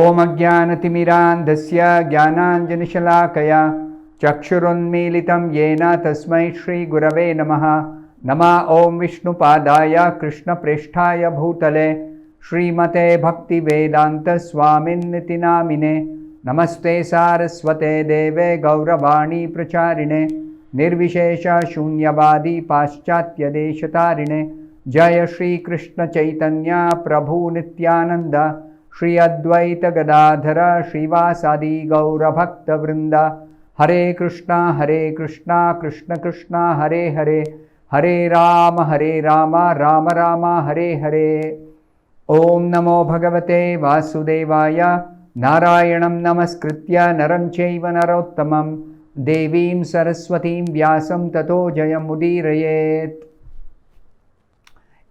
Om Ajnanatimirandhasya Jnananjanashalakaya Chakshurunmilitam Yena Tasmai Shri Gurave Namaha. Nama Om Vishnupadaya Krishna Presthaya Bhutale Srimate Bhaktivedanta Swaminiti Namine. Namaste Saraswate Deve Gauravani Pracharine Nirvishesha Shunyavadi Paschatya Deshatarine. Jaya Shri Krishna Chaitanya Prabhu Nityananda Shri Advaita Gadadhara Srivasadi Gaura Bhakta Vrinda. Hare Krishna Krishna Krishna Hare Hare Hare Rama Rama Rama Hare Hare. Om Namo Bhagavate Vasudevaya. Narayanam Namaskritya Naram Chaiva Narottamam Devim Saraswatim Vyasam Tato Jayam Udirayet.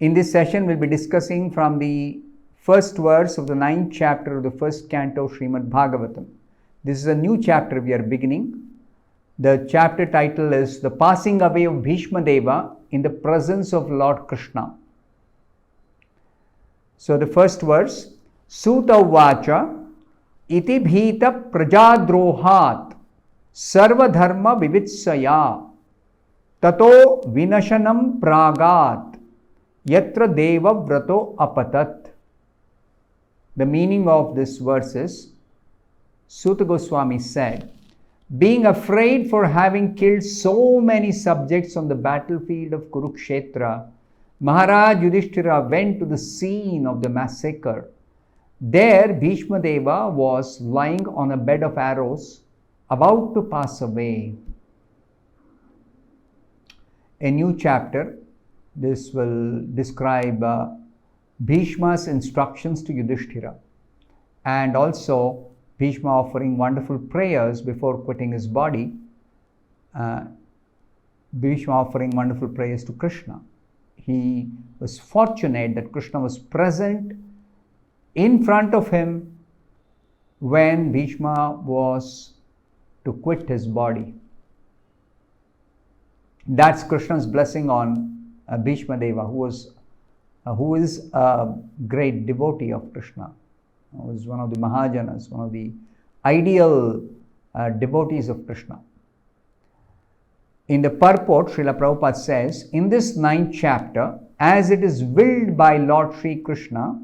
In this session, we'll be discussing from the first verse of the 9th chapter of the first canto of Srimad-Bhagavatam. This is a new chapter we are beginning. The chapter title is The Passing Away of Bhishma Deva in the Presence of Lord Krishna. So the first verse, Suta Vacha Iti Bhita Prajadrohat Sarva Dharma Vivitsaya Tato Vinashanam Pragat Yatra Deva Vrato Apatat. The meaning of this verse is, Suta Goswami said, being afraid for having killed so many subjects on the battlefield of Kurukshetra, Maharaj Yudhishthira went to the scene of the massacre. There Bhishma Deva was lying on a bed of arrows, about to pass away. A new chapter. This will describe Bhishma's instructions to Yudhishthira, and also Bhishma offering wonderful prayers before quitting his body. Bhishma offering wonderful prayers to Krishna. He was fortunate that Krishna was present in front of him when Bhishma was to quit his body. That's Krishna's blessing on Bhishma Deva, who is a great devotee of Krishna, who is one of the Mahajanas, one of the ideal devotees of Krishna. In the purport, Srila Prabhupada says, in this 9th chapter, as it is willed by Lord Sri Krishna,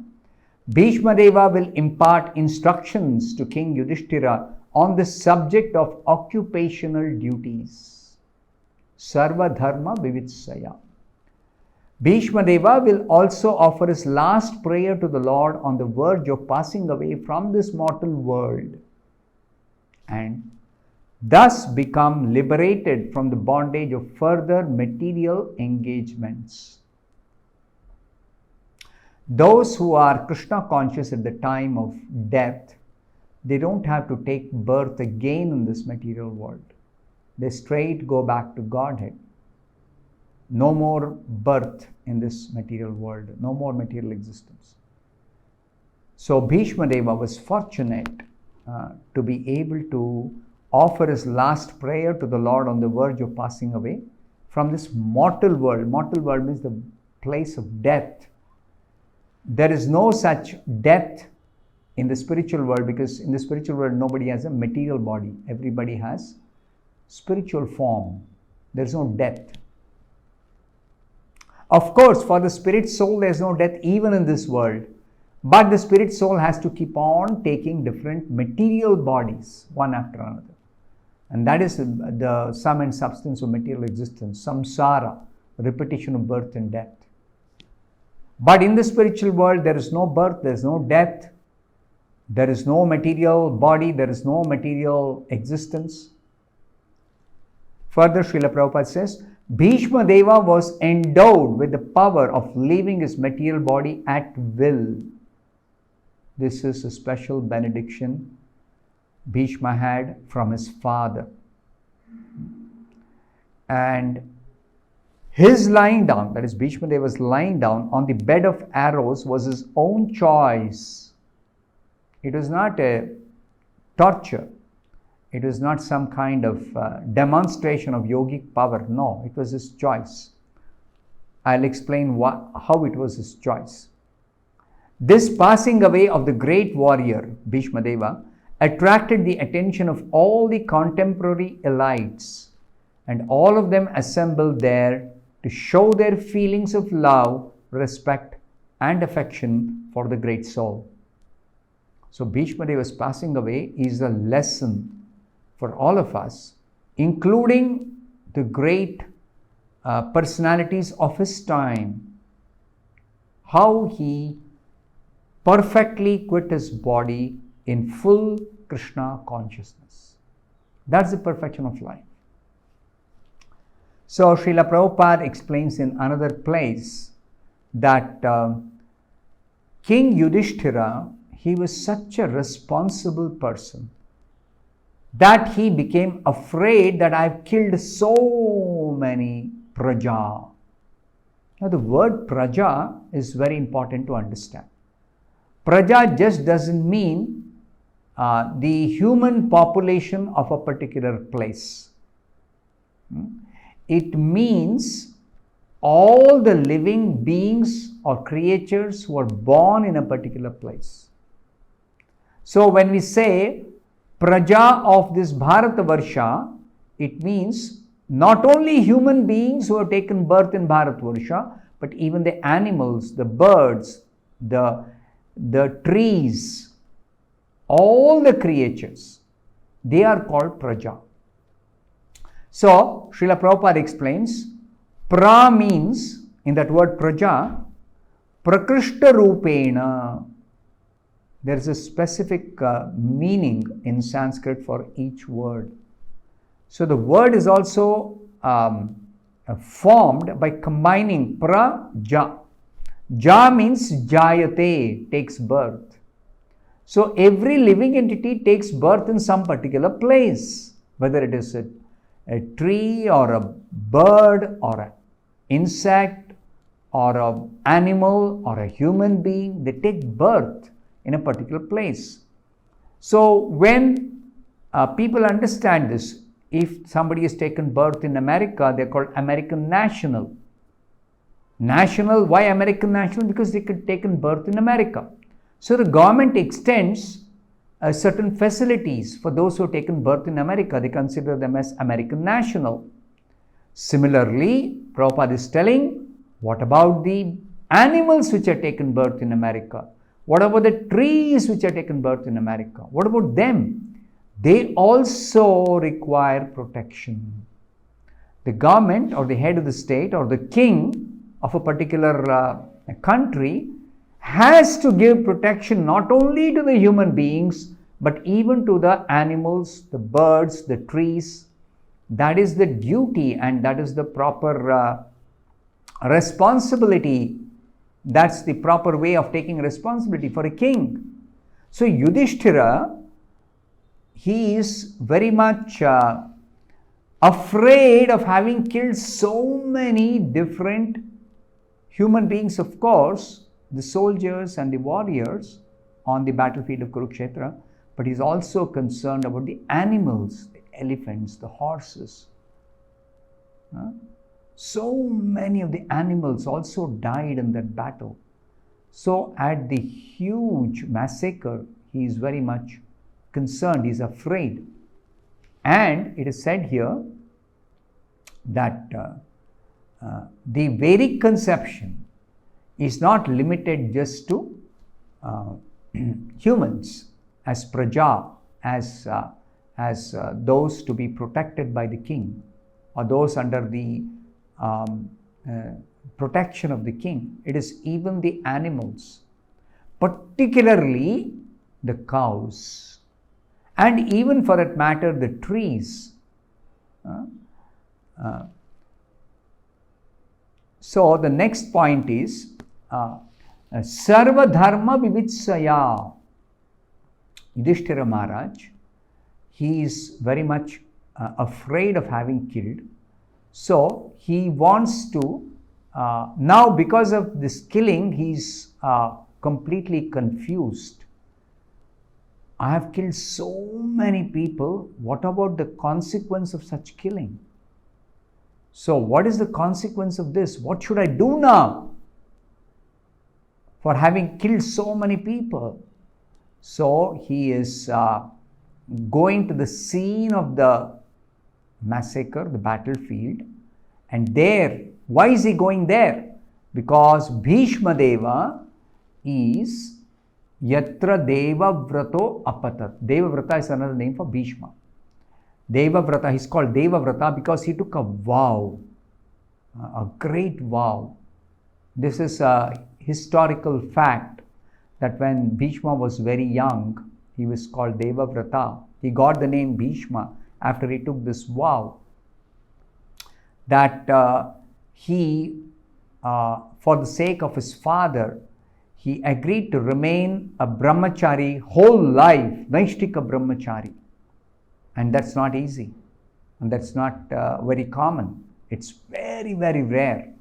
Bhishma Deva will impart instructions to King Yudhishthira on the subject of occupational duties. Sarva Dharma Vivitsaya. Bhishma Deva will also offer his last prayer to the Lord on the verge of passing away from this mortal world, and thus become liberated from the bondage of further material engagements. Those who are Krishna conscious at the time of death, they don't have to take birth again in this material world. They straight go back to Godhead. No more birth in this material world, no more material existence. So Bhishma Deva was fortunate to be able to offer his last prayer to the Lord on the verge of passing away from this mortal world. Mortal world means the place of death. There is no such death in the spiritual world, because in the spiritual world nobody has a material body. Everybody has spiritual form. There is no death. Of course, for the spirit soul, there is no death even in this world. But the spirit soul has to keep on taking different material bodies, one after another. And that is the sum and substance of material existence, samsara, repetition of birth and death. But in the spiritual world, there is no birth, there is no death, there is no material body, there is no material existence. Further, Srila Prabhupada says, Bhishma Deva was endowed with the power of leaving his material body at will. This is a special benediction Bhishma had from his father. And his lying down, that is Bhishma Deva's lying down on the bed of arrows, was his own choice. It was not a torture. It was not some kind of demonstration of yogic power. No, it was his choice. I'll explain how it was his choice. This passing away of the great warrior, Bhishma Deva, attracted the attention of all the contemporary elites, and all of them assembled there to show their feelings of love, respect, and affection for the great soul. So Bhishma Deva's passing away is a lesson for all of us, including the great personalities of his time, how he perfectly quit his body in full Krishna consciousness. That's the perfection of life. So Srila Prabhupada explains in another place that King Yudhishthira, he was such a responsible person that he became afraid that I've killed so many praja. Now the word praja is very important to understand. Praja just doesn't mean the human population of a particular place. It means all the living beings or creatures who are born in a particular place. So when we say Praja of this Bharatavarsha, it means not only human beings who have taken birth in Bharatavarsha, but even the animals, the birds, the trees, all the creatures, they are called Praja. So, Srila Prabhupada explains, pra means, in that word Praja, Prakrishta Rupena. There is a specific meaning in Sanskrit for each word. So, the word is also formed by combining pra, ja. Ja means jayate, takes birth. So, every living entity takes birth in some particular place, whether it is a tree or a bird or an insect or an animal or a human being, they take birth in a particular place. So when people understand this, if somebody has taken birth in America, they're called American national. National, why American national? Because they could taken birth in America. So the government extends certain facilities for those who have taken birth in America. They consider them as American national. Similarly, Prabhupada is telling, what about the animals which have taken birth in America? What about the trees which have taken birth in America? What about them? They also require protection. The government or the head of the state or the king of a particular country has to give protection not only to the human beings, but even to the animals, the birds, the trees. That is the duty and that is the proper responsibility. That's the proper way of taking responsibility for a king. So Yudhishthira, he is very much afraid of having killed so many different human beings, of course, the soldiers and the warriors on the battlefield of Kurukshetra, but he's also concerned about the animals, the elephants, the horses. So many of the animals also died in that battle. So at the huge massacre, he is very much concerned, he is afraid. And it is said here that the Vedic conception is not limited just to humans as praja, as those to be protected by the king or those under the protection of the king. It is even the animals, particularly the cows, and even for that matter the trees. So the next point is Sarva Dharma Vivitsaya. Yudhishthira Maharaj, he is very much afraid of having killed. So he wants to, now because of this killing, he's completely confused. I have killed so many people. What about the consequence of such killing? So what is the consequence of this? What should I do now? for having killed so many people. So he is going to the scene of the massacre, the battlefield, and there, why is he going there? Because Bhishma Deva is Yatra Devavrato Apatat. Devavrata is another name for Bhishma. Devavrata, he's called Devavrata because he took a vow, a great vow. This is a historical fact that when Bhishma was very young, he was called Devavrata. He got the name Bhishma after he took this vow that he, for the sake of his father, he agreed to remain a brahmachari whole life, Naishtika brahmachari. And that's not easy. And that's not very common. It's very, very rare.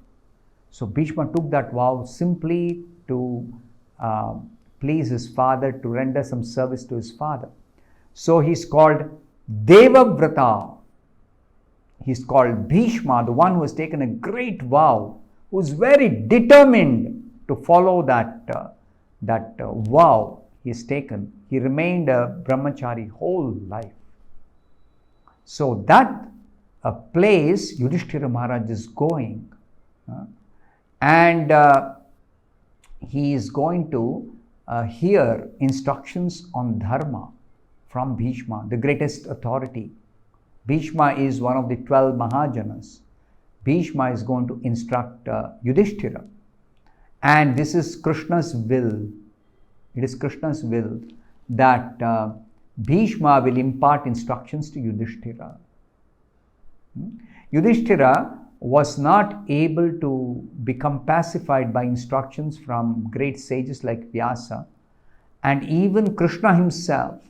So Bhishma took that vow simply to please his father, to render some service to his father. So he's called Devavrata. He's called Bhishma, the one who has taken a great vow, who is very determined to follow that vow he has taken. He remained a brahmachari whole life. So that place Yudhishthira Maharaj is going, and he is going to hear instructions on dharma from Bhishma, the greatest authority. Bhishma is one of the 12 Mahajanas. Bhishma is going to instruct Yudhishthira. And this is Krishna's will. It is Krishna's will that Bhishma will impart instructions to Yudhishthira. Yudhishthira was not able to become pacified by instructions from great sages like Vyasa, and even Krishna himself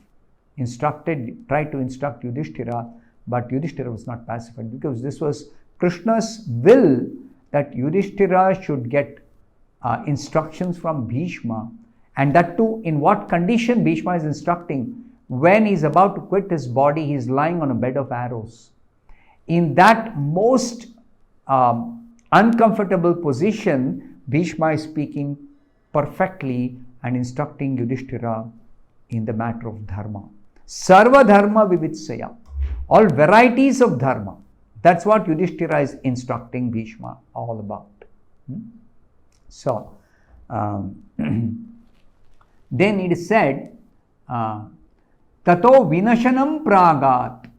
tried to instruct Yudhishthira, but Yudhishthira was not pacified because this was Krishna's will that Yudhishthira should get instructions from Bhishma, and that too in what condition Bhishma is instructing. When he's about to quit his body, he's lying on a bed of arrows. In that most uncomfortable position, Bhishma is speaking perfectly and instructing Yudhishthira in the matter of dharma. Sarva dharma vivitsaya. All varieties of dharma. That's what Yudhishthira is instructing Bhishma all about. So, then it is said, Tato vinashanam pragat.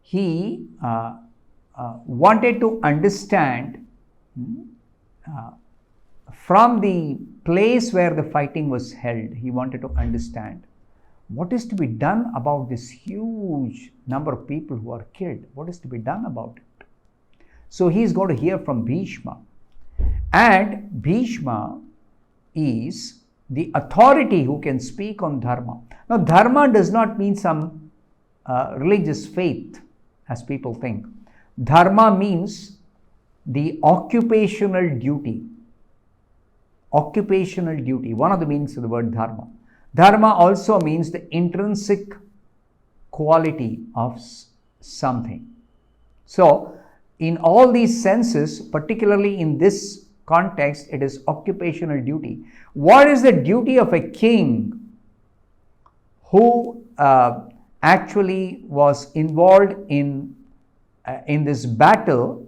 He wanted to understand from the place where the fighting was held. He wanted to understand what is to be done about this huge number of people who are killed. What is to be done about it? So he is going to hear from Bhishma. And Bhishma is the authority who can speak on dharma. Now, dharma does not mean some religious faith, as people think. Dharma means the occupational duty. Occupational duty, one of the meanings of the word dharma. Dharma also means the intrinsic quality of something. So, in all these senses, particularly in this context, it is occupational duty. What is the duty of a king who actually was involved in this battle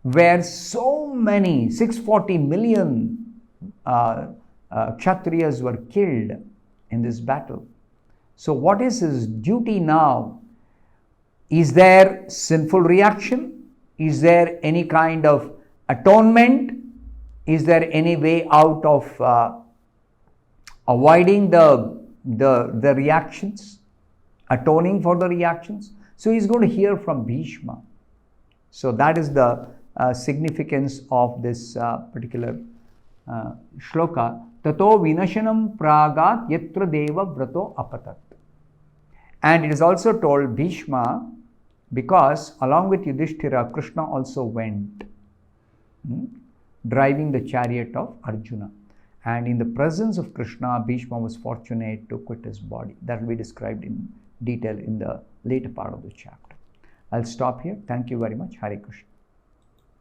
where so many 640 million Kshatriyas were killed in this battle? So what is his duty now? Is there sinful reaction? Is there any kind of atonement? Is there any way out of avoiding the reactions, atoning for the reactions? So he's going to hear from Bhishma. So that is the significance of this particular shloka. Tato vinashanam pragat yatra deva vrato apatat. And it is also told Bhishma because along with Yudhishthira, Krishna also went driving the chariot of Arjuna. And in the presence of Krishna, Bhishma was fortunate to quit his body. That will be described in detail in the later part of the chapter. I'll stop here. Thank you very much. Hare Krishna.